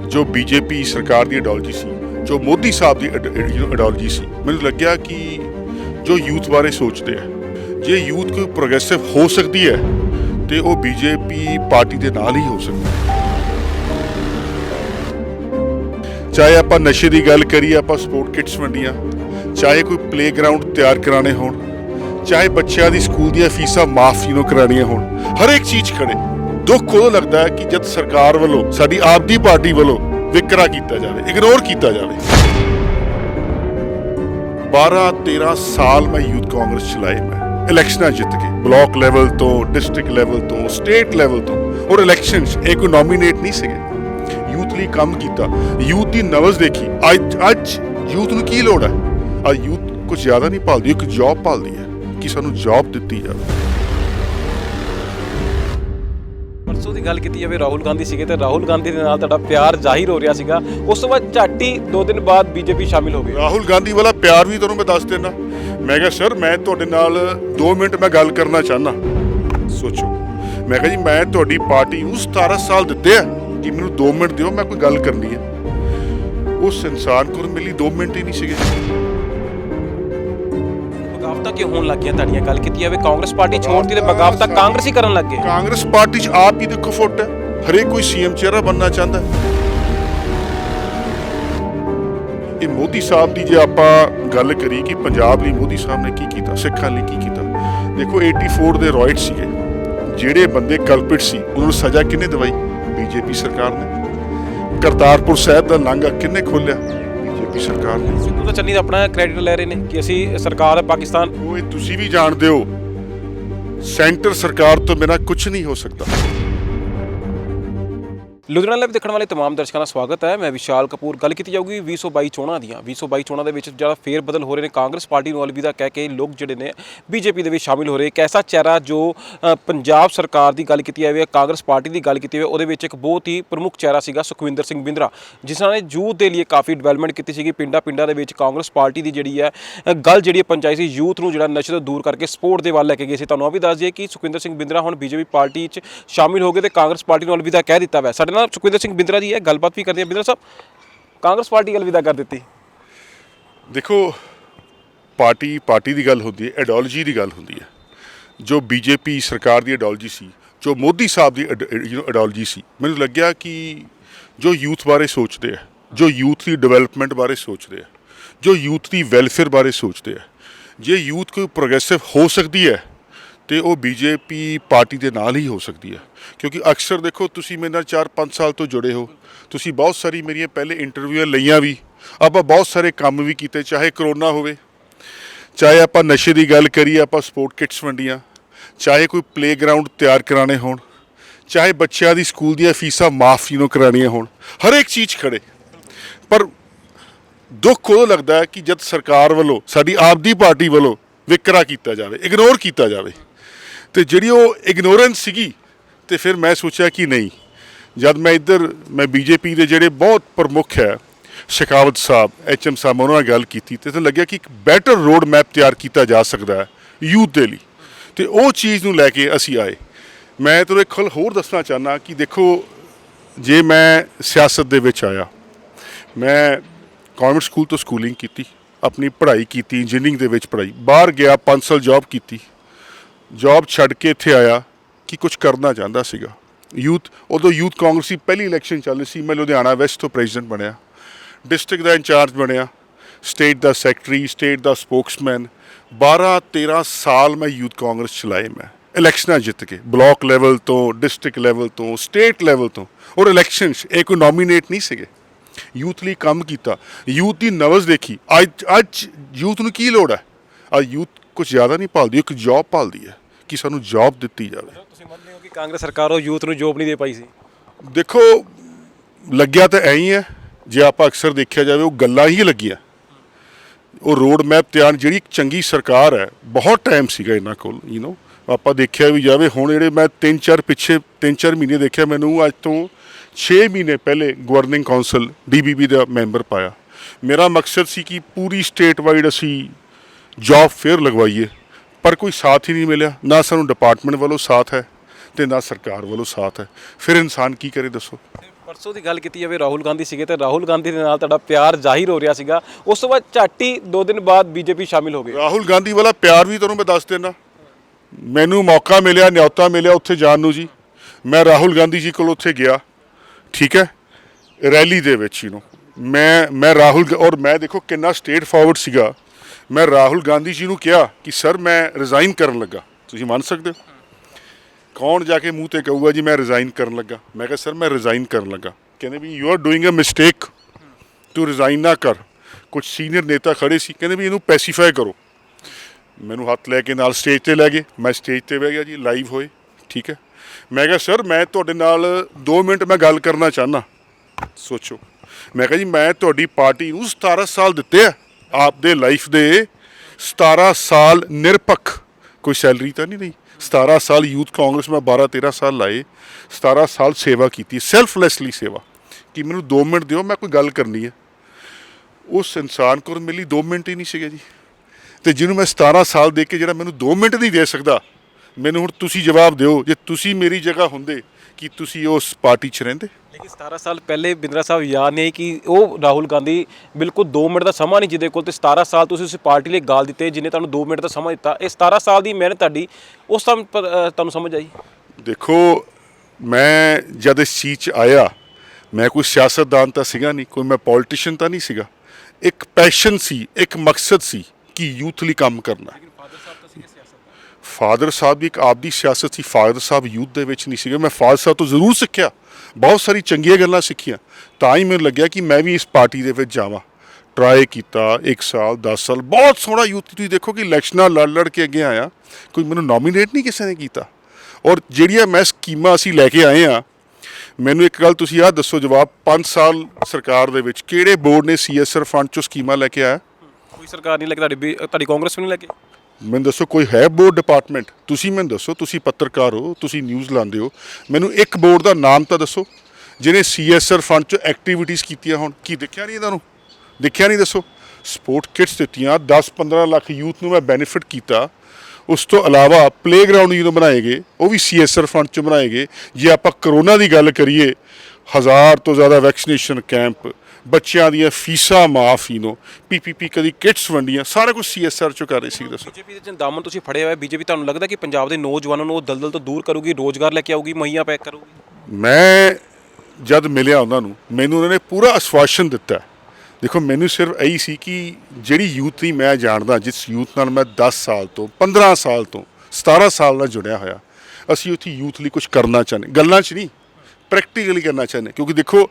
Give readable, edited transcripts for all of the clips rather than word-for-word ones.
जो बीजेपी सरकार की आइडियोलॉजी सी, जो मोदी साहब की आइडियोलॉजी सी, मैनूं लग्या कि जो यूथ बारे सोचते हैं, जे यूथ कोई प्रोग्रेसिव हो सकती है तो वो बीजेपी पार्टी के नाल ही हो सकती है। चाहे आप नशे की गल करिए, आप स्पोर्ट किट्स वंडियां, चाहे कोई प्ले ग्राउंड तैयार कराने हो, चाहे बच्चों की स्कूल दी फीसां माफ करानियां हो, हर एक चीज़ खड़े। दुख उदों लगता है कि जब सरकार वालों साडी आप दी पार्टी वालों विकरा किया जाए, इग्नोर किया जाए। 12-13 साल मैं यूथ कांग्रेस चलाए, मैं इलैक्शन जित के ब्लॉक लैवल तो, डिस्ट्रिक्ट लैवल तो, स्टेट लैवल तो, और इलैक्शन एक नॉमीनेट नहीं सके। यूथ लिए काम किया, यूथ की नवज देखी। अज यूथ नूं की लोड़ है? अज यूथ कुछ ज़्यादा नहीं भालदी, एक जॉब भालदी है कि सानूं जॉब दित्ती जाए। परसों की गल की जाए, राहुल गांधी सीगे ते राहुल गांधी दे नाल तुहाडा प्यार जाहिर हो रहा सीगा, उस तो बाद झट ही 2 दिन बाद बीजेपी शामिल हो गई। राहुल गांधी वाला प्यार भी तुहानूं मैं दस देना। मैं कहा सर मैं तुहाडे नाल 2 मिनट मैं गल करना चाहना। सोचो, मैं कहा जी मैं तुहाडी पार्टी नूं 17 साल दित्ते आ कि मैनूं 2 मिनट दिओ, मैं कोई गल करनी है। उस इंसान को मिली 2 मिनट ही नहीं सीगे। बगावतां क्यों होण लग गईयां? तुहाडीਆਂ गल की जाए, कांग्रेस पार्टी छोड़ती ते बगावतां कांग्रेस ही करन लग गए। कांग्रेस पार्टी च आप ही देखो फुट है, हरेक कोई सीएम चेहरा बनना चाहता है। ये मोदी साहब की जो आप गल करी कि पंजाब लिए मोदी साहब ने की किया, सिखां लिए की किया, देखो 84 के रॉयट सीगे, ਜਿਹੜੇ ਬੰਦੇ ਕਲਪਿਟ ਸੀ ਉਹਨਾਂ ਨੂੰ ਸਜ਼ਾ ਕਿਹਨੇ ਦਵਾਈ? बीजेपी सरकार ने। करतारपुर साहिब का लांघा किन्ने खोलिया? बीजेपी सरकार ने। सिद्धू तो चन्नी अपना क्रेडिट ले रहे हैं कि असी सरकार पाकिस्तान, वो तुसी भी जानते हो, सेंटर सरकार तो बिना कुछ नहीं हो सकता। लुधियाना लाइव देखने वाले तमाम दर्शकों का स्वागत है। मैं विशाल कपूर। गल की जाऊगी 2022 चोणां ਦੀਆਂ 2022 चोणां ਦੇ ਵਿੱਚ ਜਿਹੜਾ ਫੇਰ ਬਦਲ ਹੋ ਰਹੇ ਨੇ, ਕਾਂਗਰਸ ਪਾਰਟੀ ਨੂੰ ਅਲਵਿਦਾ ਕਹਿ ਕੇ ਲੋਕ ਜਿਹੜੇ ਨੇ ਬੀਜੇਪੀ ਦੇ ਵਿੱਚ ਸ਼ਾਮਿਲ ਹੋ ਰਹੇ। ਇੱਕ ਐਸਾ ਚਿਹਰਾ ਜੋ ਪੰਜਾਬ ਸਰਕਾਰ ਦੀ ਗੱਲ ਕੀਤੀ ਜਾਵੇ, ਕਾਂਗਰਸ ਪਾਰਟੀ ਦੀ ਗੱਲ ਕੀਤੀ ਜਾਵੇ, ਉਹਦੇ ਵਿੱਚ ਇੱਕ ਬਹੁਤ ਹੀ ਪ੍ਰਮੁੱਖ ਚਿਹਰਾ ਸੀਗਾ ਸੁਖਵਿੰਦਰ ਸਿੰਘ ਬਿੰਦਰਾ, ਜਿਨ੍ਹਾਂ ਨੇ ਯੂਥ ਦੇ ਲਈ ਕਾਫੀ ਡਿਵੈਲਪਮੈਂਟ ਕੀਤੀ ਸੀਗੀ। ਪਿੰਡਾਂ ਦੇ ਵਿੱਚ ਕਾਂਗਰਸ ਪਾਰਟੀ ਦੀ ਜਿਹੜੀ ਹੈ ਗੱਲ ਜਿਹੜੀ ਪਹੁੰਚਾਈ ਸੀ, ਯੂਥ ਨੂੰ ਜਿਹੜਾ ਨਸ਼ੇ ਤੋਂ ਦੂਰ ਕਰਕੇ ਸਪੋਰਟ ਦੇ ਵੱਲ ਲੈ ਕੇ ਗਏ ਸੀ। ਤੁਹਾਨੂੰ ਆ ਵੀ ਦੱਸ ਦਈਏ ਕਿ ਸੁਖਵਿੰਦਰ ਸਿੰਘ ਬਿੰਦਰਾ ਹੁਣ ਬੀਜੇਪੀ ਪਾਰਟੀ 'ਚ ਸ਼ਾਮਿਲ ਹੋ ਗਏ ਤੇ ਕਾਂਗਰਸ ਪਾਰਟੀ ਨੂੰ ਅਲਵਿਦਾ ਕਹਿ ਦਿੱਤਾ ਹੈ। ਸਾਡੇ ਨਾਲ ਸੁਖਵਿੰਦਰ ਸਿੰਘ ਬਿੰਦਰਾ ਦੀ ਹੈ ਗੱਲਬਾਤ ਵੀ ਕਰਦੇ हैं। बिंद्रा साहब, कांग्रेस पार्टी अलविदा कर दी? देखो पार्टी की गल होती है, आइडियोलॉजी की गल होती है। जो बीजेपी सरकार की आइडियोलॉजी सी, जो मोदी साहब की आइडियोलॉजी सी, मैनूं लग्या कि जो यूथ बारे सोचते हैं, जो यूथ की डिवेलपमेंट बारे सोचते हैं, जो यूथ की वैलफेयर बारे सोचते हैं, जे यूथ कोई प्रोग्रेसिव हो सकती है तो वो बीजेपी पार्टी के नाल ही हो सकती है। क्योंकि अक्सर देखो तुसी मेरे नाल 4-5 साल तो जुड़े हो, तुसी बहुत सारी मेरिया पहले इंटरव्यूआं लईआं भी, आपां बहुत सारे काम भी कीते, चाहे करोना होवे, चाहे आपां नशे की गल करिए, आपां स्पोर्ट किट्स वंडियां, चाहे कोई प्ले ग्राउंड तैयार कराने होण, चाहे बच्चों की स्कूल दी फीसां माफ करानियां होण, हर एक चीज़ खड़े। पर दुख उदों लगता है कि जब सरकार वालों साडी आप दी पार्टी वालों विकरा किया जाए, इग्नोर किया जाए, तो जी वो इग्नोरेंस सीगी, तो फिर मैं सोचा कि नहीं, जब मैं इधर मैं बीजेपी के जोड़े बहुत प्रमुख है शेखावत साहब, HM साहब, उन्होंने गल की तो लग्या कि एक बैटर रोड मैप तैयार किया जा सकता है यूथ के लिए, तो वो चीज़ नूं लैके असी आए। मैं तो एक गल होर दसना चाहना कि देखो जे मैं सियासत दे विच आया, मैं कॉन्वेंट स्कूल तो स्कूलिंग की, अपनी पढ़ाई की, इंजीनियरिंग दे विच पढ़ाई, बाहर गया 5 साल जॉब की, जॉब छड़ के इत्थे आया कि कुछ करना चाहता सीगा। यूथ उदों यूथ कांग्रेस की पहली इलैक्शन चल रही सी, मैं लुधियाना वैस्ट तो प्रेजिडेंट बनया, डिस्ट्रिक्ट का इंचार्ज बनया, स्टेट का सैकटरी, स्टेट का स्पोक्समैन। 12-13 साल मैं यूथ कांग्रेस चलाए, मैं इलैक्शन जित के ब्लॉक लैवल तो, डिस्ट्रिक्ट लैवल तो, स्टेट लैवल तो, और इलैक्शन एक नॉमीनेट नहीं सके। यूथ लिए काम किया, यूथ की नवज देखी। अज यूथ नूं की लोड़ है? अज यूथ कुछ ज़्यादा नहीं भालदी, एक जॉब भालदी है कि सानूं जॉब दित्ती जाए। ਤੁਸੀਂ ਮੰਨਦੇ ਹੋ ਕਿ ਕਾਂਗਰਸ ਸਰਕਾਰ ਉਹ ਯੂਥ ਨੂੰ ਜੋਬ ਨਹੀਂ ਦੇ ਪਾਈ ਸੀ? देखो लग्या तो ऐ ही है, जे आप अक्सर देखा जाए वो गल्लां ही लगियां, वो रोड मैप तैयार जी चंगी सरकार है, बहुत टाइम सीगा इन्हां कोल, यू नो आप देखा भी जाए। हुण जिहड़े मैं 3-4 महीने देखा, मैनूं अज तो 6 महीने पहले गवर्निंग कौंसल DBB का मैंबर पाया। मेरा मकसद सी कि पूरी स्टेट वाइड असी जॉब फेयर लगवाइए, पर कोई साथ ही नहीं मिलिया। ना सानूं डिपार्टमेंट वालों साथ है तो ना सरकार वालों साथ है, फिर इंसान की करे दसो? ਪਰਸੋਂ ਦੀ ਗੱਲ ਕੀਤੀ ਜਾਵੇ ਰਾਹੁਲ ਗਾਂਧੀ ਸੀਗੇ ਤੇ ਰਾਹੁਲ ਗਾਂਧੀ ਦੇ ਨਾਲ ਤੁਹਾਡਾ ਪਿਆਰ ਜ਼ਾਹਿਰ ਹੋ ਰਿਹਾ ਸੀਗਾ, ਉਸ ਤੋਂ ਬਾਅਦ ਝੱਟ ਹੀ 2 ਦਿਨ ਬਾਅਦ ਬੀਜੇਪੀ ਸ਼ਾਮਿਲ ਹੋ ਗਏ। ਰਾਹੁਲ ਗਾਂਧੀ ਵਾਲਾ ਪਿਆਰ ਵੀ ਤੁਹਾਨੂੰ ਮੈਂ ਦੱਸ ਦਿੰਦਾ। ਮੈਨੂੰ ਮੌਕਾ ਮਿਲਿਆ, ਨਿਯੋਤਾ ਮਿਲਿਆ ਉੱਥੇ ਜਾਣ ਨੂੰ ਜੀ। ਮੈਂ ਰਾਹੁਲ ਗਾਂਧੀ ਜੀ ਕੋਲ ਉੱਥੇ ਗਿਆ, ਠੀਕ ਹੈ, ਰੈਲੀ ਦੇ ਵਿੱਚ ਮੈਂ ਰਾਹੁਲ ਔਰ ਮੈਂ ਦੇਖੋ ਕਿੰਨਾ ਸਟੇਟ ਫਾਰਵਰਡ ਸੀਗਾ। ਮੈਂ ਰਾਹੁਲ ਗਾਂਧੀ ਜੀ ਨੂੰ ਕਿਹਾ ਕਿ ਸਰ ਮੈਂ ਰਿਜ਼ਾਈਨ ਕਰਨ ਲੱਗਾ। ਤੁਸੀਂ ਮੰਨ ਸਕਦੇ ਹੋ? ਕੌਣ ਜਾ ਕੇ ਮੂੰਹ ਤੇ ਕਹੂਗਾ ਜੀ ਮੈਂ ਰਿਜ਼ਾਈਨ ਕਰਨ ਲੱਗਾ? ਮੈਂ ਕਿਹਾ ਸਰ ਮੈਂ ਰਿਜ਼ਾਈਨ ਕਰਨ ਲੱਗਾ। ਕਹਿੰਦੇ ਵੀ you are doing a mistake, ਤੂੰ ਰਿਜ਼ਾਈਨ ਨਾ ਕਰ। ਕੁਝ ਸੀਨੀਅਰ ਨੇਤਾ ਖੜੇ ਸੀ, ਕਹਿੰਦੇ ਵੀ ਇਹਨੂੰ ਪੈਸੀਫਾਈ ਕਰੋ। ਮੈਨੂੰ ਹੱਥ ਲੈ ਕੇ ਨਾਲ ਸਟੇਜ ਤੇ ਲੈ ਗਏ। ਮੈਂ ਸਟੇਜ ਤੇ ਬਹਿ ਗਿਆ ਜੀ, ਲਾਈਵ ਹੋਏ, ਠੀਕ ਹੈ। ਮੈਂ ਕਿਹਾ ਸਰ ਮੈਂ ਤੁਹਾਡੇ ਨਾਲ 2 ਮਿੰਟ ਮੈਂ ਗੱਲ ਕਰਨਾ ਚਾਹੁੰਦਾ। ਸੋਚੋ, ਮੈਂ ਕਿਹਾ ਜੀ ਮੈਂ ਤੁਹਾਡੀ ਪਾਰਟੀ ਨੂੰ 17 ਸਾਲ ਦਿੱਤੇ ਆ, ਆਪਦੇ ਲਾਈਫ ਦੇ 17 ਸਾਲ ਨਿਰਪੱਖ, ਕੋਈ ਸੈਲਰੀ ਤਾਂ ਨਹੀਂ ਲਈ। 17 ਸਾਲ ਯੂਥ ਕਾਂਗਰਸ ਮੈਂ 12-13 ਸਾਲ ਲਾਏ, 17 ਸਾਲ ਸੇਵਾ ਕੀਤੀ, ਸੈਲਫਲੈਸਲੀ ਸੇਵਾ। ਕਿ ਮੈਨੂੰ 2 ਮਿੰਟ ਦਿਓ, ਮੈਂ ਕੋਈ ਗੱਲ ਕਰਨੀ ਹੈ। ਉਸ ਇਨਸਾਨ ਕੋਲ ਮਿਲੀ 2 ਮਿੰਟ ਹੀ ਨਹੀਂ ਸੀਗੇ ਜੀ। ਤੇ ਜਿਹਨੂੰ ਮੈਂ 17 ਸਾਲ ਦੇ ਕੇ ਜਿਹੜਾ ਮੈਨੂੰ 2 ਮਿੰਟ ਨਹੀਂ ਦੇ ਸਕਦਾ, ਮੈਨੂੰ ਹੁਣ ਤੁਸੀਂ ਜਵਾਬ ਦਿਓ, ਜੇ ਤੁਸੀਂ ਮੇਰੀ ਜਗ੍ਹਾ ਹੁੰਦੇ ਕਿ ਤੁਸੀਂ ਉਸ ਪਾਰਟੀ 'ਚ ਰਹਿੰਦੇ? ਲੇਕਿਨ 17 ਸਾਲ ਪਹਿਲੇ ਬਿੰਦਰਾ ਸਾਹਿਬ ਯਾਦ ਨਹੀਂ ਕਿ ਉਹ ਰਾਹੁਲ ਗਾਂਧੀ ਬਿਲਕੁਲ 2 ਮਿੰਟ ਦਾ ਸਮਾਂ ਨਹੀਂ ਜਿਹਦੇ ਕੋਲ, ਤੇ 17 ਸਾਲ ਤੁਸੀਂ ਉਸ ਪਾਰਟੀ ਲਈ ਗਾਲ ਦਿੱਤੇ ਜਿਹਨੇ ਤੁਹਾਨੂੰ 2 ਮਿੰਟ ਦਾ ਸਮਾਂ ਦਿੱਤਾ। ਇਹ 17 ਸਾਲ ਦੀ ਮਿਹਨਤ ਤੁਹਾਡੀ ਉਸ ਟਾਈਮ ਤੁਹਾਨੂੰ ਸਮਝ ਆਈ? ਦੇਖੋ, ਮੈਂ ਜਦ ਇਸ ਚੀਜ਼ 'ਚ ਆਇਆ, ਮੈਂ ਕੋਈ ਸਿਆਸਤਦਾਨ ਤਾਂ ਸੀਗਾ ਨਹੀਂ, ਕੋਈ ਮੈਂ ਪੋਲੀਟੀਸ਼ੀਅਨ ਤਾਂ ਨਹੀਂ ਸੀਗਾ। ਇੱਕ ਪੈਸ਼ਨ ਸੀ, ਇੱਕ ਮਕਸਦ ਸੀ ਕਿ ਯੂਥ ਲਈ ਕੰਮ ਕਰਨਾ। ਫਾਦਰ ਸਾਹਿਬ ਦੀ ਇੱਕ ਆਪਦੀ ਸਿਆਸਤ ਸੀ। ਫਾਦਰ ਸਾਹਿਬ ਯੂਥ ਦੇ ਵਿੱਚ ਨਹੀਂ ਸੀਗੇ। ਮੈਂ ਫਾਦਰ ਸਾਹਿਬ ਤੋਂ ਜ਼ਰੂਰ ਸਿੱਖਿਆ, ਬਹੁਤ ਸਾਰੀ ਚੰਗੀਆਂ ਗੱਲਾਂ ਸਿੱਖੀਆਂ। ਤਾਂ ਹੀ ਮੈਨੂੰ ਲੱਗਿਆ ਕਿ ਮੈਂ ਵੀ ਇਸ ਪਾਰਟੀ ਦੇ ਵਿੱਚ ਜਾਵਾਂ। ਟਰਾਈ ਕੀਤਾ 1 ਸਾਲ 10 ਸਾਲ, ਬਹੁਤ ਸੋਹਣਾ ਯੂਥ। ਤੁਸੀਂ ਦੇਖੋ ਕਿ ਇਲੈਕਸ਼ਨਾਂ ਲੜ ਕੇ ਅੱਗੇ ਆਇਆ, ਕੋਈ ਮੈਨੂੰ ਨੋਮੀਨੇਟ ਨਹੀਂ ਕਿਸੇ ਨੇ ਕੀਤਾ। ਔਰ ਜਿਹੜੀਆਂ ਮੈਂ ਸਕੀਮਾਂ ਅਸੀਂ ਲੈ ਕੇ ਆਏ ਆ, ਮੈਨੂੰ ਇੱਕ ਗੱਲ ਤੁਸੀਂ ਆਹ ਦੱਸੋ ਜਵਾਬ, 5 ਸਾਲ ਸਰਕਾਰ ਦੇ ਵਿੱਚ ਕਿਹੜੇ ਬੋਰਡ ਨੇ CSR ਫੰਡ 'ਚੋਂ ਸਕੀਮਾਂ ਲੈ ਕੇ ਆਇਆ? ਕੋਈ ਸਰਕਾਰ ਨਹੀਂ ਲੱਗੀ ਤੁਹਾਡੀ ਕਾਂਗਰਸ ਵੀ ਨਹੀਂ ਲੱਗੀ। ਮੈਨੂੰ ਦੱਸੋ ਕੋਈ ਹੈ ਬੋਰਡ ਡਿਪਾਰਟਮੈਂਟ? ਤੁਸੀਂ ਮੈਨੂੰ ਦੱਸੋ, ਤੁਸੀਂ ਪੱਤਰਕਾਰ ਹੋ, ਤੁਸੀਂ ਨਿਊਜ਼ ਲਾਉਂਦੇ ਹੋ, ਮੈਨੂੰ ਇੱਕ ਬੋਰਡ ਦਾ ਨਾਮ ਤਾਂ ਦੱਸੋ ਜਿਹਨੇ CSR ਫੰਡ 'ਚ ਐਕਟੀਵਿਟੀਜ਼ ਕੀਤੀਆਂ ਹੋਣ। ਕੀ ਦੇਖਿਆ ਨਹੀਂ ਇਹਨਾਂ ਨੂੰ? ਦੇਖਿਆ ਨਹੀਂ? ਦੱਸੋ। ਸਪੋਰਟ ਕਿਟਸ ਦਿੱਤੀਆਂ, 10-15 ਲੱਖ ਯੂਥ ਨੂੰ ਮੈਂ ਬੈਨੀਫਿਟ ਕੀਤਾ। ਉਸ ਤੋਂ ਇਲਾਵਾ ਪਲੇਗਰਾਊਂਡ ਜਦੋਂ ਬਣਾਏ ਗਏ ਉਹ ਵੀ CSR ਫੰਡ 'ਚ ਬਣਾਏ ਗਏ। ਜੇ ਆਪਾਂ ਕਰੋਨਾ ਦੀ ਗੱਲ ਕਰੀਏ, 1000 ਤੋਂ ਜ਼ਿਆਦਾ ਵੈਕਸੀਨੇਸ਼ਨ ਕੈਂਪ, ਬੱਚਿਆਂ ਦੀਆਂ ਫੀਸਾਂ ਮਾਫ, PPP ਕਦੀ ਕਿਟਸ ਵੰਡੀਆਂ, ਸਾਰਾ ਕੁਝ CSR 'ਚੋਂ ਕਰ ਰਹੀ ਸੀ। ਦੱਸੋ। ਬੀਜੇਪੀ ਦੇ ਦਾਮਨ ਤੁਸੀਂ ਫੜਿਆ ਹੋਇਆ, ਬੀਜੇਪੀ ਤੁਹਾਨੂੰ ਲੱਗਦਾ ਕਿ ਪੰਜਾਬ ਦੇ ਨੌਜਵਾਨਾਂ ਨੂੰ ਉਹ ਦਲਦਲ ਤੋਂ ਦੂਰ ਕਰੂਗੀ, ਰੋਜ਼ਗਾਰ ਲੈ ਕੇ ਆਊਗੀ, ਮੁਹੱਈਆ ਪੈਕ ਕਰੂਗੀ? ਮੈਂ ਜਦ ਮਿਲਿਆ ਉਹਨਾਂ ਨੂੰ, ਮੈਨੂੰ ਉਹਨਾਂ ਨੇ ਪੂਰਾ ਆਸ਼ਵਾਸਨ ਦਿੱਤਾ। ਦੇਖੋ, ਮੈਨੂੰ ਸਿਰਫ ਇਹੀ ਸੀ ਕਿ ਜਿਹੜੀ ਯੂਥ ਦੀ ਮੈਂ ਜਾਣਦਾ, ਜਿਸ ਯੂਥ ਨਾਲ ਮੈਂ 10 ਸਾਲ ਤੋਂ 15 ਸਾਲ ਤੋਂ 17 ਸਾਲ ਨਾਲ ਜੁੜਿਆ ਹੋਇਆ, ਅਸੀਂ ਉੱਥੇ ਯੂਥ ਲਈ ਕੁਝ ਕਰਨਾ ਚਾਹੁੰਦੇ, ਗੱਲਾਂ 'ਚ ਨਹੀਂ, ਪ੍ਰੈਕਟੀਕਲੀ ਕਰਨਾ ਚਾਹੁੰਦੇ। ਕਿਉਂਕਿ ਦੇਖੋ,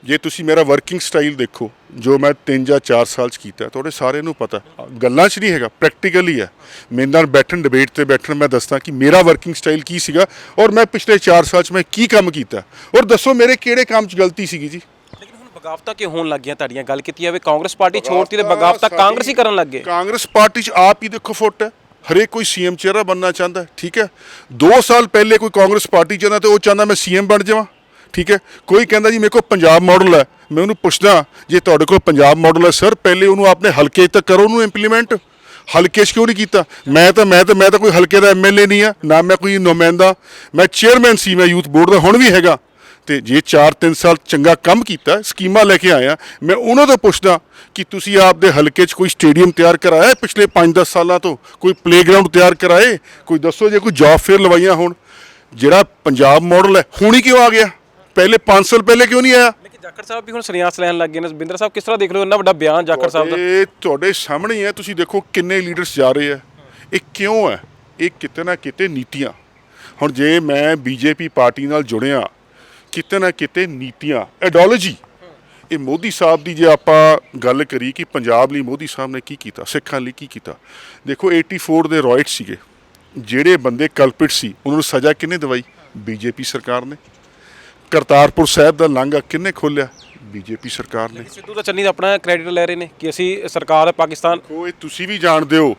ਜੇ ਤੁਸੀਂ ਮੇਰਾ ਵਰਕਿੰਗ ਸਟਾਈਲ ਦੇਖੋ, ਜੋ ਮੈਂ 3 ਜਾਂ 4 ਸਾਲ 'ਚ ਕੀਤਾ, ਤੁਹਾਡੇ ਸਾਰਿਆਂ ਨੂੰ ਪਤਾ, ਗੱਲਾਂ 'ਚ ਨਹੀਂ ਹੈਗਾ, ਪ੍ਰੈਕਟੀਕਲੀ ਹੈ। ਮੇਰੇ ਨਾਲ ਬੈਠਣ, ਡਿਬੇਟ ਤੇ ਬੈਠਣ, ਮੈਂ ਦੱਸਦਾ ਕਿ ਮੇਰਾ ਵਰਕਿੰਗ ਸਟਾਈਲ ਕੀ ਸੀਗਾ ਔਰ ਮੈਂ ਪਿਛਲੇ 4 ਸਾਲ 'ਚ ਮੈਂ ਕੀ ਕੰਮ ਕੀਤਾ, ਔਰ ਦੱਸੋ ਮੇਰੇ ਕਿਹੜੇ ਕੰਮ 'ਚ ਗਲਤੀ ਸੀਗੀ ਜੀ। ਲੇਕਿਨ ਹੁਣ ਬਗਾਵਤਾਂ ਕਿਉਂ ਹੋਣ ਲੱਗੀਆਂ ਤੁਹਾਡੀਆਂ? ਗੱਲ ਕੀਤੀ ਜਾਵੇ ਕਾਂਗਰਸ ਪਾਰਟੀ ਛੋੜਤੀ ਤੇ ਬਗਾਵਤਾਂ ਕਾਂਗਰਸ ਹੀ ਕਰਨ ਲੱਗ ਗਏ। ਕਾਂਗਰਸ ਪਾਰਟੀ 'ਚ ਆਪ ਹੀ ਦੇਖੋ ਫੁੱਟ ਹੈ। ਹਰੇਕ ਕੋਈ CM ਚਿਹਰਾ ਬਣਨਾ ਚਾਹੁੰਦਾ, ਠੀਕ ਹੈ। 2 ਸਾਲ ਪਹਿਲੇ ਕੋਈ ਕਾਂਗਰਸ ਪਾਰਟੀ ਚਾਹੁੰਦਾ ਤੇ ਉਹ ਚਾਹੁੰਦਾ ਮੈਂ CM ਬਣ ਜਾਵਾਂ, ਠੀਕ ਹੈ। ਕੋਈ ਕਹਿੰਦਾ ਜੀ ਮੇਰੇ ਕੋਲ ਪੰਜਾਬ ਮਾਡਲ ਹੈ, ਮੈਂ ਉਹਨੂੰ ਪੁੱਛਦਾ ਜੇ ਤੁਹਾਡੇ ਕੋਲ ਪੰਜਾਬ ਮਾਡਲ ਹੈ ਸਰ, ਪਹਿਲੇ ਉਹਨੂੰ ਆਪਣੇ ਹਲਕੇ ਤੱਕ ਕਰੋ, ਉਹਨੂੰ ਇੰਪਲੀਮੈਂਟ। ਹਲਕੇ 'ਚ ਕਿਉਂ ਨਹੀਂ ਕੀਤਾ? ਮੈਂ ਤਾਂ ਕੋਈ ਹਲਕੇ ਦਾ MLA ਨਹੀਂ ਆ, ਨਾ ਮੈਂ ਕੋਈ ਨੁਮਾਇੰਦਾ, ਮੈਂ ਚੇਅਰਮੈਨ ਸੀ, ਮੈਂ ਯੂਥ ਬੋਰਡ ਦਾ ਹੁਣ ਵੀ ਹੈਗਾ। ਤੇ ਜੇ 4-3 ਸਾਲ ਚੰਗਾ ਕੰਮ ਕੀਤਾ, ਸਕੀਮਾਂ ਲੈ ਕੇ ਆਇਆ, ਮੈਂ ਉਹਨਾਂ ਤੋਂ ਪੁੱਛਦਾ ਕਿ ਤੁਸੀਂ ਆਪਦੇ ਹਲਕੇ 'ਚ ਕੋਈ ਸਟੇਡੀਅਮ ਤਿਆਰ ਕਰਾਇਆ ਪਿਛਲੇ 5-10 ਸਾਲਾਂ ਤੋਂ, ਕੋਈ ਪਲੇਗਰਾਊਂਡ ਤਿਆਰ ਕਰਾਏ, ਕੋਈ ਦੱਸੋ ਜੇ ਕੋਈ ਜੌਬ ਫੇਅਰ ਲਵਾਈਆਂ ਹੋਣ। ਜਿਹੜਾ ਪੰਜਾਬ ਮਾਡਲ ਹੈ ਹੁਣ ਹੀ ਕਿਉਂ ਆ ਗਿਆ? ਪਹਿਲੇ 5 ਸਾਲ ਪਹਿਲੇ ਕਿਉਂ ਨਹੀਂ ਆਇਆ? ਲੇਕਿਨ ਜਾਖੜ ਸਾਹਿਬ ਵੀ ਹੁਣ ਸੰਨਿਆਸ ਲੈਣ ਲੱਗ ਗਏ ਨੇ। ਬਿੰਦਰ ਸਾਹਿਬ ਕਿਸ ਤਰ੍ਹਾਂ ਦੇਖ ਲਓ ਇੰਨਾ ਵੱਡਾ ਬਿਆਨ ਜਾਖੜ ਸਾਹਿਬ ਦਾ? ਤੁਹਾਡੇ ਸਾਹਮਣੇ ਹੀ ਹੈ, ਤੁਸੀਂ ਦੇਖੋ ਕਿੰਨੇ ਲੀਡਰਸ ਜਾ ਰਹੇ ਆ। ਇਹ ਕਿਉਂ ਹੈ? ਇਹ ਕਿਤੇ ਨਾ ਕਿਤੇ ਨੀਤੀਆਂ। ਹੁਣ ਜੇ ਮੈਂ BJP ਪਾਰਟੀ ਨਾਲ ਜੁੜਿਆ, ਕਿਤੇ ਨਾ ਕਿਤੇ ਨੀਤੀਆਂ, ਆਈਡੀਓਲੋਜੀ। ਇਹ ਮੋਦੀ ਸਾਹਿਬ ਦੀ ਜੇ ਆਪਾਂ ਗੱਲ ਕਰੀ ਕਿ ਪੰਜਾਬ ਲਈ ਮੋਦੀ ਸਾਹਿਬ ਨੇ ਕੀ ਕੀਤਾ, ਸਿੱਖਾਂ ਲਈ ਕੀ ਕੀਤਾ। ਦੇਖੋ 84 ਦੇ ਰॉयਟ ਸੀਗੇ, ਜਿਹੜੇ ਬੰਦੇ ਕਲਪਿਟ ਸੀ ਉਹਨਾਂ ਨੂੰ ਸਜ਼ਾ ਕਿਹਨੇ ਦਵਾਈ? BJP ਸਰਕਾਰ ਨੇ। ਕਰਤਾਰਪੁਰ ਸਾਹਿਬ ਦਾ ਲਾਂਘਾ ਕਿਹਨੇ ਖੋਲ੍ਹਿਆ? BJP ਸਰਕਾਰ ਨੇ। ਸਿੱਧੂ ਤਾਂ ਚੰਨੀ ਦਾ ਆਪਣਾ ਕ੍ਰੈਡਿਟ ਲੈ ਰਹੇ ਨੇ ਕਿ ਅਸੀਂ ਸਰਕਾਰ ਹੈ ਪਾਕਿਸਤਾਨ। ਉਹ ਇਹ ਤੁਸੀਂ ਵੀ ਜਾਣਦੇ ਹੋ,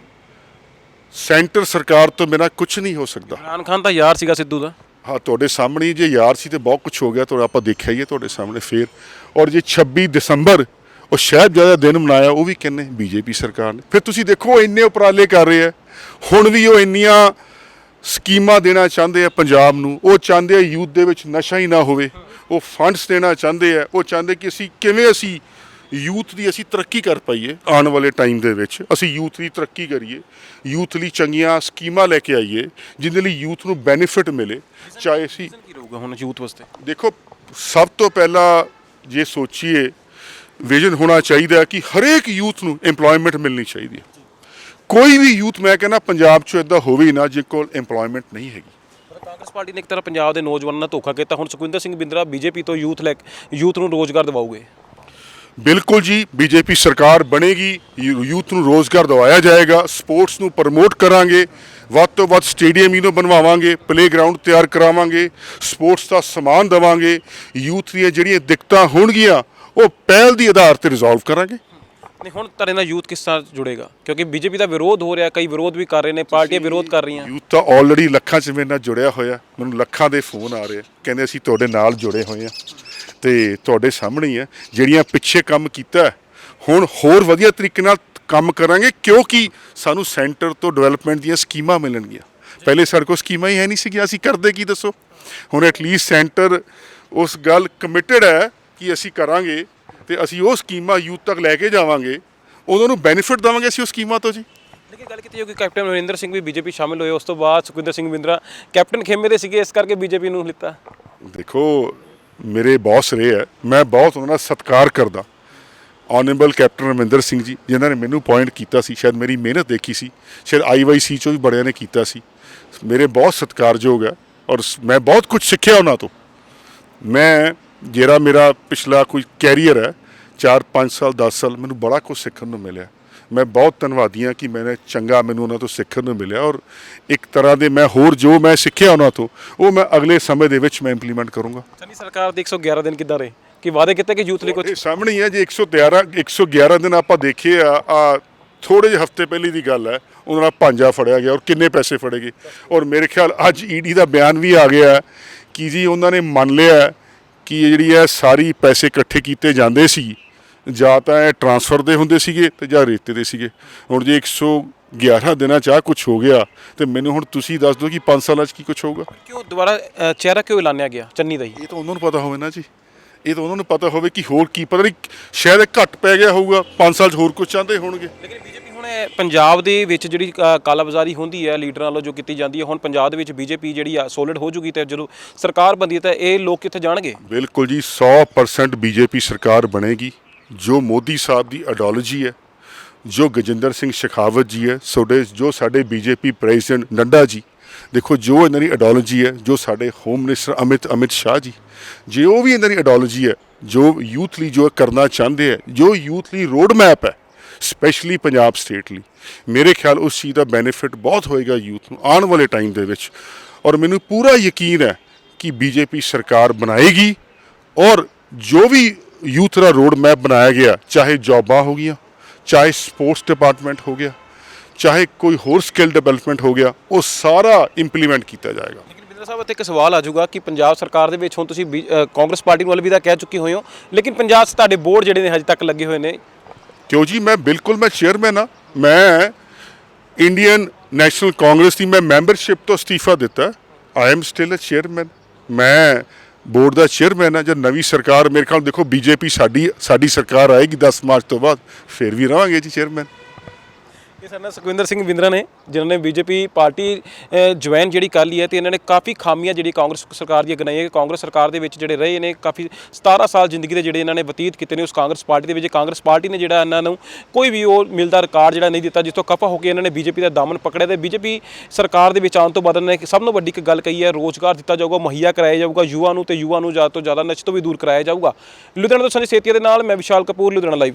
ਸੈਂਟਰ ਸਰਕਾਰ ਤੋਂ ਬਿਨਾਂ ਕੁਝ ਨਹੀਂ ਹੋ ਸਕਦਾ। ਇਮਰਾਨ ਖਾਨ ਤਾਂ ਯਾਰ ਸੀਗਾ ਸਿੱਧੂ ਦਾ। ਹਾਂ, ਤੁਹਾਡੇ ਸਾਹਮਣੇ ਜੇ ਯਾਰ ਸੀ ਤੇ ਬਹੁਤ ਕੁਝ ਹੋ ਗਿਆ, ਤੁਹਾਡਾ ਆਪਾਂ ਦੇਖਿਆ ਹੀ ਹੈ ਤੁਹਾਡੇ ਸਾਹਮਣੇ ਫੇਰ। ਔਰ ਜੇ 26 ਦਸੰਬਰ ਉਹ ਸਾਹਿਬਜ਼ਾਦਾ ਦਿਨ ਮਨਾਇਆ, ਉਹ ਵੀ ਕਿੰਨੇ? BJP ਸਰਕਾਰ ਨੇ। ਫਿਰ ਤੁਸੀਂ ਦੇਖੋ ਇੰਨੇ ਉਪਰਾਲੇ ਕਰ ਰਹੇ ਆ, ਹੁਣ ਵੀ ਉਹ ਇੰਨੀਆਂ ਸਕੀਮਾਂ ਦੇਣਾ ਚਾਹੁੰਦੇ ਆ ਪੰਜਾਬ ਨੂੰ। ਉਹ ਚਾਹੁੰਦੇ ਆ ਯੂਥ ਦੇ ਵਿੱਚ ਨਸ਼ਾ ਹੀ ਨਾ ਹੋਵੇ, ਉਹ ਫੰਡਸ ਦੇਣਾ ਚਾਹੁੰਦੇ ਆ, ਉਹ ਚਾਹੁੰਦੇ ਕਿ ਅਸੀਂ ਯੂਥ ਦੀ ਅਸੀਂ ਤਰੱਕੀ ਕਰ ਪਾਈਏ। ਆਉਣ ਵਾਲੇ ਟਾਈਮ ਦੇ ਵਿੱਚ ਅਸੀਂ ਯੂਥ ਦੀ ਤਰੱਕੀ ਕਰੀਏ, ਯੂਥ ਲਈ ਚੰਗੀਆਂ ਸਕੀਮਾਂ ਲੈ ਕੇ ਆਈਏ ਜਿਹਦੇ ਲਈ ਯੂਥ ਨੂੰ ਬੈਨੀਫਿਟ ਮਿਲੇ। ਚਾਹੇ ਅਸੀਂ ਕੀ ਰਹੂਗਾ ਹੁਣ ਯੂਥ ਵਾਸਤੇ? ਦੇਖੋ, ਸਭ ਤੋਂ ਪਹਿਲਾਂ ਜੇ ਸੋਚੀਏ, ਵਿਜ਼ਨ ਹੋਣਾ ਚਾਹੀਦਾ ਕਿ ਹਰੇਕ ਯੂਥ ਨੂੰ EMPLOYMENT ਮਿਲਣੀ ਚਾਹੀਦੀ ਹੈ। ਕੋਈ ਵੀ ਯੂਥ, ਮੈਂ ਕਹਿੰਦਾ ਪੰਜਾਬ 'ਚ ਇੱਦਾਂ ਹੋਵੇ ਹੀ ਨਾ ਜਿਹਦੇ ਕੋਲ EMPLOYMENT ਨਹੀਂ ਹੈਗੀ। ਕਾਂਗਰਸ ਪਾਰਟੀ ਨੇ ਇੱਕ ਤਰ੍ਹਾਂ ਪੰਜਾਬ ਦੇ ਨੌਜਵਾਨਾਂ ਨਾਲ ਧੋਖਾ ਕੀਤਾ, ਹੁਣ ਸੁਖਵਿੰਦਰ ਸਿੰਘ ਬਿੰਦਰਾ ਬੀਜੇਪੀ ਤੋਂ ਯੂਥ ਨੂੰ ਰੋਜ਼ਗਾਰ ਦਿਵਾਉਗੇ। ਬਿਲਕੁਲ ਜੀ, ਬੀਜੇਪੀ ਸਰਕਾਰ ਬਣੇਗੀ, ਯੂਥ ਨੂੰ ਰੋਜ਼ਗਾਰ ਦਿਵਾਇਆ ਜਾਏਗਾ, ਸਪੋਰਟਸ ਨੂੰ ਪ੍ਰਮੋਟ ਕਰਾਂਗੇ, ਵੱਧ ਤੋਂ ਵੱਧ ਸਟੇਡੀਅਮ ਇਹਨੂੰ ਬਣਵਾਵਾਂਗੇ, ਪਲੇਗਰਾਊਂਡ ਤਿਆਰ ਕਰਾਵਾਂਗੇ, ਸਪੋਰਟਸ ਦਾ ਸਮਾਨ ਦੇਵਾਂਗੇ, ਯੂਥ ਦੀਆਂ ਜਿਹੜੀਆਂ ਦਿੱਕਤਾਂ ਹੋਣਗੀਆਂ ਉਹ ਪਹਿਲ ਦੀ ਆਧਾਰ ਤੇ ਰਿਜ਼ੋਲਵ ਕਰਾਂਗੇ। ਨਹੀਂ, ਹੁਣ ਤੁਹਾਡੇ ਨਾਲ ਯੂਥ ਕਿਸ ਤਰ੍ਹਾਂ ਜੁੜੇਗਾ? ਕਿਉਂਕਿ ਬੀਜੇਪੀ ਦਾ ਵਿਰੋਧ ਹੋ ਰਿਹਾ, ਕਈ ਵਿਰੋਧ ਵੀ ਕਰ ਰਹੇ ਨੇ, ਪਾਰਟੀਆਂ ਵਿਰੋਧ ਕਰ ਰਹੀਆਂ। ਯੂਥ ਤਾਂ ਆਲਰੇਡੀ ਲੱਖਾਂ 'ਚ ਮੇਰੇ ਨਾਲ ਜੁੜਿਆ ਹੋਇਆ, ਮੈਨੂੰ ਲੱਖਾਂ ਦੇ ਫੋਨ ਆ ਰਹੇ, ਕਹਿੰਦੇ ਅਸੀਂ ਤੁਹਾਡੇ ਨਾਲ ਜੁੜੇ ਹੋਏ ਆ ਤੇ ਤੁਹਾਡੇ ਸਾਹਮਣੇ ਹੀ ਹੈ। ਜਿਹੜੀਆਂ ਪਿੱਛੇ ਕੰਮ ਕੀਤਾ ਹੁਣ ਹੋਰ ਵਧੀਆ ਤਰੀਕੇ ਨਾਲ ਕੰਮ ਕਰਾਂਗੇ, ਕਿਉਂਕਿ ਸਾਨੂੰ ਸੈਂਟਰ ਤੋਂ ਡਿਵੈਲਪਮੈਂਟ ਦੀਆਂ ਸਕੀਮਾਂ ਮਿਲਣਗੀਆਂ। ਪਹਿਲੇ ਸਾਡੇ ਕੋਲ ਸਕੀਮਾਂ ਹੀ ਹੈ ਨਹੀਂ ਸੀਗੀਆਂ, ਅਸੀਂ ਕਰਦੇ ਕੀ ਦੱਸੋ? ਹੁਣ ਐਟਲੀਸਟ ਸੈਂਟਰ ਉਸ ਗੱਲ ਕਮਿਟਡ ਹੈ ਕਿ ਅਸੀਂ ਕਰਾਂਗੇ ਤੇ ਅਸੀਂ ਉਹ ਸਕੀਮਾਂ ਯੂਥ ਤੱਕ ਲੈ ਕੇ ਜਾਵਾਂਗੇ, ਉਹਨਾਂ ਨੂੰ ਬੈਨੀਫਿਟ ਦੇਵਾਂਗੇ ਅਸੀਂ ਉਹ ਸਕੀਮਾਂ ਤੋਂ ਜੀ। ਲੇਕਿਨ ਗੱਲ ਕੀਤੀ ਜਾਊਗੀ, ਕੈਪਟਨ ਅਮਰਿੰਦਰ ਸਿੰਘ ਵੀ ਬੀਜੇਪੀ ਸ਼ਾਮਿਲ ਹੋਏ, ਉਸ ਤੋਂ ਬਾਅਦ ਸੁਖਵਿੰਦਰ ਸਿੰਘ ਬਿੰਦਰਾ ਕੈਪਟਨ ਖੇਮੇ ਦੇ ਸੀਗੇ, ਇਸ ਕਰਕੇ ਬੀਜੇਪੀ ਨੂੰ ਲਿੱਤਾ। ਦੇਖੋ, ਮੇਰੇ ਬੌਸ ਰਹੇ ਹੈ, ਮੈਂ ਬਹੁਤ ਉਹਨਾਂ ਦਾ ਸਤਿਕਾਰ ਕਰਦਾ। ਆਨਰੇਬਲ ਕੈਪਟਨ ਅਮਰਿੰਦਰ ਸਿੰਘ ਜੀ, ਜਿਨ੍ਹਾਂ ਨੇ ਮੈਨੂੰ ਅਪਾਇੰਟ ਕੀਤਾ ਸੀ, ਸ਼ਾਇਦ ਮੇਰੀ ਮਿਹਨਤ ਦੇਖੀ ਸੀ, ਸ਼ਾਇਦ IYC 'ਚੋਂ ਵੀ ਬੜਿਆਂ ਨੇ ਕੀਤਾ ਸੀ, ਮੇਰੇ ਬਹੁਤ ਸਤਿਕਾਰਯੋਗ ਹੈ ਔਰ ਮੈਂ ਬਹੁਤ ਕੁਝ ਸਿੱਖਿਆ ਉਹਨਾਂ ਤੋਂ। ਮੈਂ ਜਿਹੜਾ ਮੇਰਾ ਪਿਛਲਾ ਕੋਈ ਕੈਰੀਅਰ ਹੈ 4-5 ਸਾਲ 10 ਸਾਲ, ਮੈਨੂੰ ਬੜਾ ਕੁਝ ਸਿੱਖਣ ਨੂੰ ਮਿਲਿਆ। ਮੈਂ ਬਹੁਤ ਧੰਨਵਾਦੀ ਹਾਂ ਕਿ ਮੈਨੂੰ ਉਹਨਾਂ ਤੋਂ ਸਿੱਖਣ ਨੂੰ ਮਿਲਿਆ ਔਰ ਇੱਕ ਤਰ੍ਹਾਂ ਦੇ ਮੈਂ ਹੋਰ ਜੋ ਮੈਂ ਸਿੱਖਿਆ ਉਹਨਾਂ ਤੋਂ ਉਹ ਮੈਂ ਅਗਲੇ ਸਮੇਂ ਦੇ ਵਿੱਚ ਮੈਂ ਇੰਪਲੀਮੈਂਟ ਕਰੂੰਗਾ। ਸੰਨੀ ਸਰਕਾਰ ਦੇ 111 ਦਿਨ ਕਿੱਦਾਂ ਰਹੇ, ਕਿ ਵਾਅਦੇ ਕੀਤੇ ਕਿ ਯੂਥ ਲਈ ਕੁਝ? ਇਹ ਸਾਹਮਣੇ ਹੀ ਹੈ ਜੀ, 111 ਦਿਨ ਆਪਾਂ ਦੇਖੇ ਆ ਥੋੜੇ ਜਿਹੇ ਹਫ਼ਤੇ ਪਹਿਲੀ ਦੀ ਗੱਲ ਹੈ, ਉਹਨਾਂ ਨਾਲ ਭਾਂਜਾ ਫੜਿਆ ਗਿਆ ਔਰ ਕਿੰਨੇ ਪੈਸੇ ਫੜੇ ਗਏ। ਔਰ ਮੇਰੇ ਖਿਆਲ ਅੱਜ ED ਦਾ ਬਿਆਨ ਵੀ ਆ ਗਿਆ ਕਿ ਜੀ ਉਹਨਾਂ ਨੇ ਮੰਨ ਲਿਆ ਕਿ ਇਹ ਜਿਹੜੀ ਹੈ ਸਾਰੀ ਪੈਸੇ ਇਕੱਠੇ ਕੀਤੇ ਜਾਂਦੇ ਸੀ, ਜਾਂ ਤਾਂ ਇਹ ਟਰਾਂਸਫਰ ਦੇ ਹੁੰਦੇ ਸੀਗੇ ਤੇ ਜਾਂ ਰੇਤੇ ਦੇ ਸੀਗੇ। ਹੁਣ ਜੇ 111 ਦਿਨਾਂ 'ਚ ਕੁਝ ਹੋ ਗਿਆ ਤੇ ਮੈਨੂੰ ਹੁਣ ਤੁਸੀਂ ਦੱਸ ਦਿਓ ਕਿ 5 ਸਾਲਾਂ 'ਚ ਕੀ ਕੁਝ ਹੋਊਗਾ। ਕਿਉਂ ਦੁਬਾਰਾ ਚਿਹਰਾ ਕਿਉਂ ਐਲਾਨਿਆ ਗਿਆ ਚੰਨੀ ਦਾ ਹੀ? ਇਹ ਤਾਂ ਉਹਨਾਂ ਨੂੰ ਪਤਾ ਹੋਵੇ ਨਾ ਜੀ, ਇਹ ਤਾਂ ਉਹਨਾਂ ਨੂੰ ਪਤਾ ਹੋਵੇ ਕਿ ਹੋਰ ਕੀ, ਪਤਾ ਨਹੀਂ ਸ਼ਾਇਦ ਇਹ ਘੱਟ ਪੈ ਗਿਆ ਹੋਊਗਾ, 5 ਸਾਲ 'ਚ ਹੋਰ ਕੁਝ ਚਾਹੁੰਦੇ ਹੋਣਗੇ। ਲੇਕਿਨ ਬੀਜੇਪੀ ਹੁਣ ਪੰਜਾਬ ਦੇ ਵਿੱਚ ਜਿਹੜੀ ਕਾਲਾਬਾਜ਼ਾਰੀ ਹੁੰਦੀ ਹੈ ਲੀਡਰਾਂ ਵੱਲੋਂ ਜੋ ਕੀਤੀ ਜਾਂਦੀ ਹੈ, ਹੁਣ ਪੰਜਾਬ ਦੇ ਵਿੱਚ ਬੀਜੇਪੀ ਜਿਹੜੀ ਆ ਸੋਲਿਡ ਹੋ ਜੂਗੀ ਤੇ ਜਦੋਂ ਸਰਕਾਰ ਬਣਦੀ ਹੈ ਤਾਂ ਇਹ ਲੋਕ ਕਿੱਥੇ ਜਾਣਗੇ? ਬਿਲਕੁਲ ਜੀ, 100% ਬੀਜੇਪੀ ਸਰਕਾਰ ਬਣੇਗੀ। ਜੋ ਮੋਦੀ ਸਾਹਿਬ ਦੀ ਆਈਡੀਓਲੋਜੀ ਹੈ, ਜੋ ਗਜਿੰਦਰ ਸਿੰਘ ਸ਼ੇਖਾਵਤ ਜੀ ਹੈ, ਜੋ ਸਾਡੇ ਬੀਜੇਪੀ ਪ੍ਰੈਜ਼ੀਡੈਂਟ ਨੱਡਾ ਜੀ, ਦੇਖੋ ਜੋ ਇਹਨਾਂ ਦੀ ਆਈਡੀਓਲੋਜੀ ਹੈ, ਜੋ ਸਾਡੇ ਹੋਮ ਮਿਨਿਸਟਰ ਅਮਿਤ ਸ਼ਾਹ ਜੀ, ਜੇ ਉਹ ਵੀ ਇਹਨਾਂ ਦੀ ਆਈਡੀਓਲੋਜੀ ਹੈ, ਜੋ ਯੂਥ ਲਈ ਜੋ ਕਰਨਾ ਚਾਹੁੰਦੇ ਹੈ, ਜੋ ਯੂਥ ਲਈ ਰੋਡ ਮੈਪ ਹੈ ਸਪੈਸ਼ਲੀ ਪੰਜਾਬ ਸਟੇਟ ਲਈ, ਮੇਰੇ ਖਿਆਲ ਉਸ ਚੀਜ਼ ਦਾ ਬੈਨੀਫਿਟ ਬਹੁਤ ਹੋਏਗਾ ਯੂਥ ਨੂੰ ਆਉਣ ਵਾਲੇ ਟਾਈਮ ਦੇ ਵਿੱਚ। ਔਰ ਮੈਨੂੰ ਪੂਰਾ ਯਕੀਨ ਹੈ ਕਿ ਬੀਜੇਪੀ ਸਰਕਾਰ ਬਣਾਏਗੀ ਔਰ ਜੋ ਵੀ ਯੂਥ ਦਾ ਰੋਡ ਮੈਪ ਬਣਾਇਆ ਗਿਆ, ਚਾਹੇ ਜੌਬਾਂ ਹੋ ਗਈਆਂ, ਚਾਹੇ ਸਪੋਰਟਸ ਡਿਪਾਰਟਮੈਂਟ ਹੋ ਗਿਆ, ਚਾਹੇ ਕੋਈ ਹੋਰ ਸਕਿੱਲ ਡਿਵੈਲਪਮੈਂਟ ਹੋ ਗਿਆ, ਉਹ ਸਾਰਾ ਇੰਪਲੀਮੈਂਟ ਕੀਤਾ ਜਾਏਗਾ। ਲੇਕਿਨ ਬਿੰਦਰਾ ਸਾਹਿਬ, ਇੱਥੇ ਇੱਕ ਸਵਾਲ ਆ ਜਾਊਗਾ ਕਿ ਪੰਜਾਬ ਸਰਕਾਰ ਦੇ ਵਿੱਚ ਹੁਣ ਤੁਸੀਂ ਕਾਂਗਰਸ ਪਾਰਟੀ ਨੂੰ ਅਲਵਿਦਾ ਕਹਿ ਚੁੱਕੇ ਹੋਏ ਹੋ, ਲੇਕਿਨ ਪੰਜਾਬ 'ਚ ਤੁਹਾਡੇ ਬੋਰਡ ਜਿਹੜੇ ਨੇ ਹਜੇ ਤੱਕ ਲੱਗੇ ਹੋਏ ਨੇ। ਕਿਉਂ ਜੀ, ਮੈਂ ਚੇਅਰਮੈਨ ਹਾਂ, ਮੈਂ ਇੰਡੀਅਨ ਨੈਸ਼ਨਲ ਕਾਂਗਰਸ ਦੀ ਮੈਂ ਮੈਂਬਰਸ਼ਿਪ ਤੋਂ ਅਸਤੀਫਾ ਦਿੱਤਾ। I am still a chairman, ਮੈਂ ਬੋਰਡ ਦਾ ਚੇਅਰਮੈਨ ਹਾਂ। ਜਦ ਨਵੀਂ ਸਰਕਾਰ, ਮੇਰੇ ਖਿਆਲ ਦੇਖੋ ਬੀਜੇਪੀ ਸਾਡੀ ਸਰਕਾਰ ਆਏਗੀ 10 ਮਾਰਚ ਤੋਂ ਬਾਅਦ, ਫਿਰ ਵੀ ਰਹਾਂਗੇ ਜੀ ਚੇਅਰਮੈਨ। ਇਹ ਸਾਡੇ ਨਾਲ ਸੁਖਵਿੰਦਰ ਸਿੰਘ ਬਿੰਦਰਾ ਨੇ, ਜਿਨ੍ਹਾਂ ਨੇ ਬੀਜੇਪੀ ਪਾਰਟੀ ਜੁਆਇਨ ਜਿਹੜੀ ਕਰ ਲਈ ਹੈ ਤੇ ਇਹਨਾਂ ਨੇ ਕਾਫੀ ਖਾਮੀਆਂ ਜਿਹੜੀ ਕਾਂਗਰਸ ਸਰਕਾਰ ਦੀਆਂ ਗਿਣਾਈਆਂ। ਕਾਂਗਰਸ ਸਰਕਾਰ ਦੇ ਵਿੱਚ ਜਿਹੜੇ ਰਹੇ ਨੇ, ਕਾਫੀ 17 ਸਾਲ ਜ਼ਿੰਦਗੀ ਦੇ ਜਿਹੜੇ ਇਹਨਾਂ ਨੇ ਬਤੀਤ ਕੀਤੇ ਨੇ ਉਸ ਕਾਂਗਰਸ ਪਾਰਟੀ ਦੇ ਵਿੱਚ। ਕਾਂਗਰਸ ਪਾਰਟੀ ਨੇ ਜਿਹੜਾ ਇਹਨਾਂ ਨੂੰ ਕੋਈ ਵੀ ਉਹ ਮਿਲਦਾ ਰਿਕਾਰਡ ਜਿਹੜਾ ਨਹੀਂ ਦਿੱਤਾ, ਜਿਸ ਤੋਂ ਖਫਾ ਹੋ ਕੇ ਇਹਨਾਂ ਨੇ ਬੀਜੇਪੀ ਦਾ ਦਾਮਨ ਪਕੜਿਆ। ਤੇ ਬੀਜੇਪੀ ਸਰਕਾਰ ਦੇ ਵਿੱਚ ਆਉਣ ਤੋਂ ਬਾਅਦ ਇਹਨਾਂ ਨੇ ਸਭ ਤੋਂ ਵੱਡੀ ਇੱਕ ਗੱਲ ਕਹੀ ਹੈ, ਰੋਜ਼ਗਾਰ ਦਿੱਤਾ ਜਾਊਗਾ, ਮੁਹੱਈਆ ਕਰਾਇਆ ਜਾਊਗਾ ਯੁਵਾ ਨੂੰ, ਤੇ ਯੁਵਾ ਨੂੰ ਜ਼ਿਆਦਾ ਤੋਂ ਜ਼ਿਆਦਾ ਨਸ਼ੇ ਤੋਂ ਵੀ ਦੂਰ ਕਰਾਇਆ ਜਾਊਗਾ। ਲੁਧਿਆਣਾ ਤੋਂ ਸੰਜੇ ਸੇਤੀਆ ਦੇ ਨਾਲ ਮੈਂ ਵਿਸ਼ਾਲ ਕਪੂਰ, ਲੁਧਿਆਣਾ ਲਾਈਵ।